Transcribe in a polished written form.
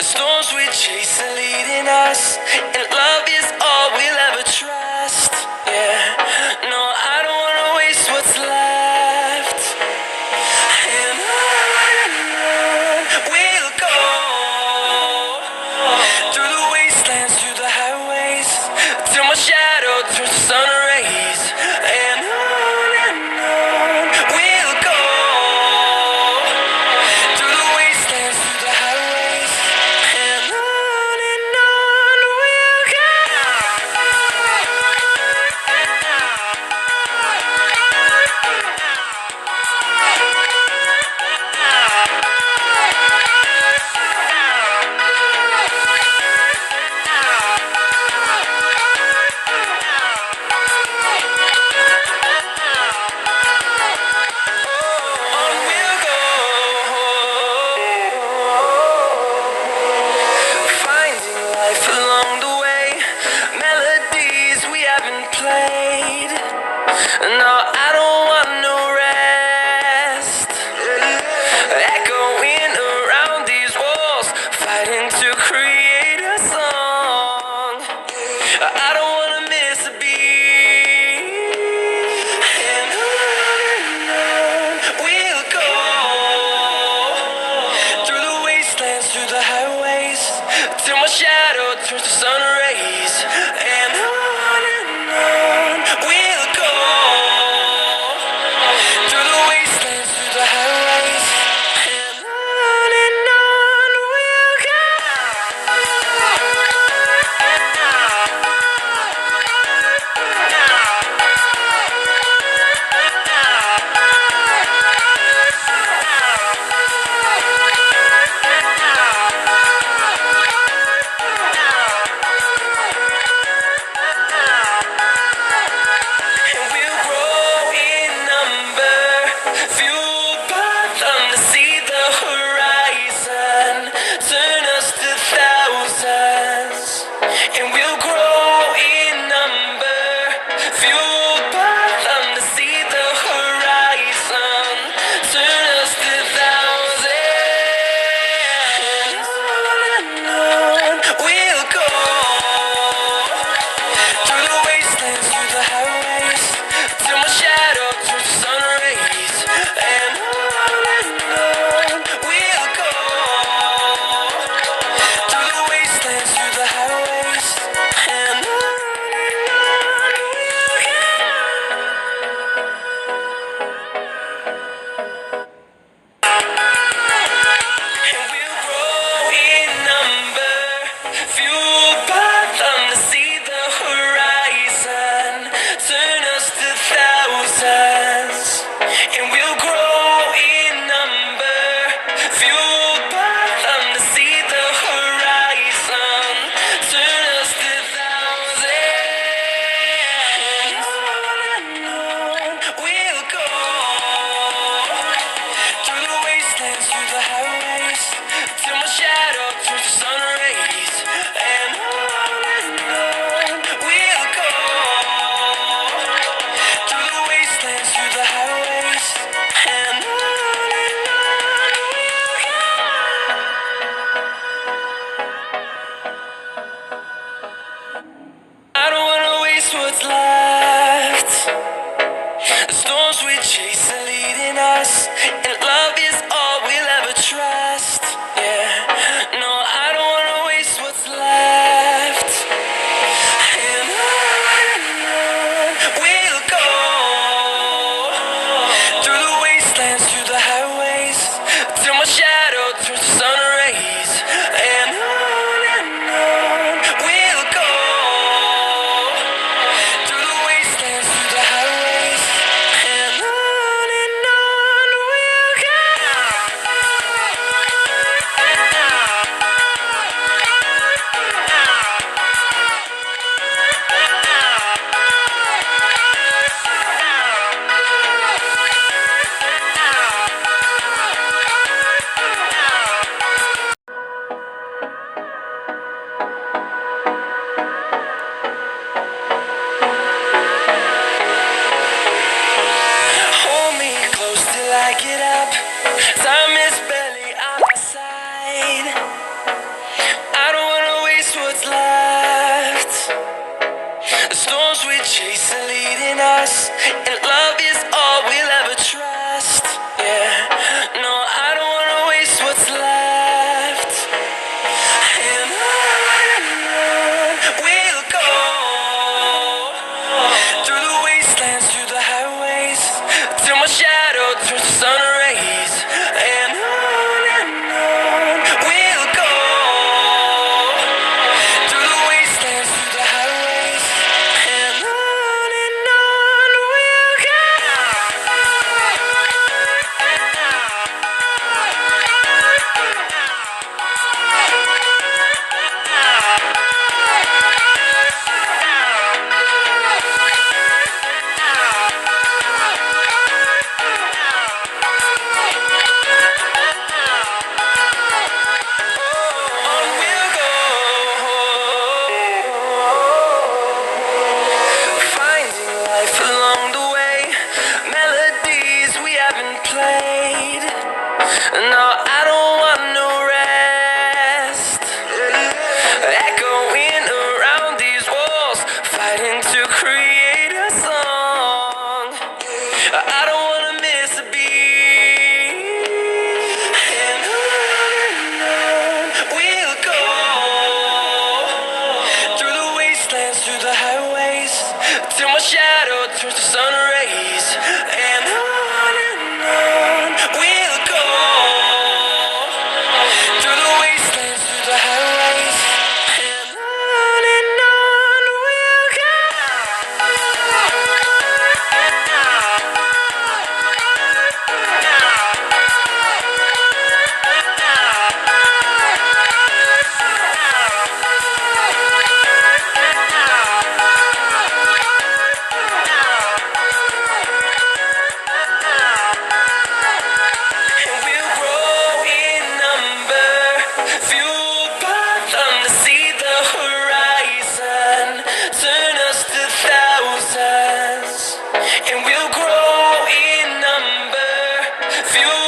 Storms we chase are leading us, and love is all we'll ever trust. Yeah, no, I don't wanna waste what's left. And on we'll go, through the wastelands, through the highways, till my shadow turns to sun rays. And on we'll go, through the wastelands, through the highways, and on we'll go. On we'll go, finding life along the way, melodies we haven't played. No, I don't want no rest. Echoing around these walls, fighting to create a song. I don't wanna miss a beat. And on we'll go, through the wastelands, through the highways, till my shadow turns to sun rays. And on we'll go, through the wastelands, through the highways, and on we'll go. And we'll grow in number, fueled by them to see the horizon, turn us to thousands. And we'll grow in number, fueled by them to see the horizon, turn us to thousands. And on we'll go, through the wastelands, through the highways, till my shadow turns to sun rays. And on we'll go, through the wastelands, through the highways, and on we'll go. And we'll grow in number, fueled by them to see the horizon, turn us to thousands. And we'll grow in number, fueled by them to see the horizon, turn us to thousands. And on we'll go, through the wastelands, through the highways, till my shadow turns to sun rays. And on we'll go, through the wastelands, through the highways, and on we'll go. I don't wanna waste what's left. The storms we chase are leading us, and love is all we'll ever trust. Yeah, no, I don't wanna waste what's left. And on we'll go, through the wastelands, through the highways, till my shadow turns to sun rays. And on we'll go, through the wastelands, through the highways, and on we'll go. turns to sun rays, and on we'll go through the wastelands, through the highways, and on we'll go. No, I don't want no rest. Echoing around these walls, fighting to create a song. I don't wanna miss a beat. And on we'll go through the wastelands, through the highways, till my shadow turns to sun rays. And on we'll go through the wastelands, through the highways, and on we'll go. And we'll grow in number, fueled by them to see the horizon, turn us to thousands. And we'll grow in number, fueled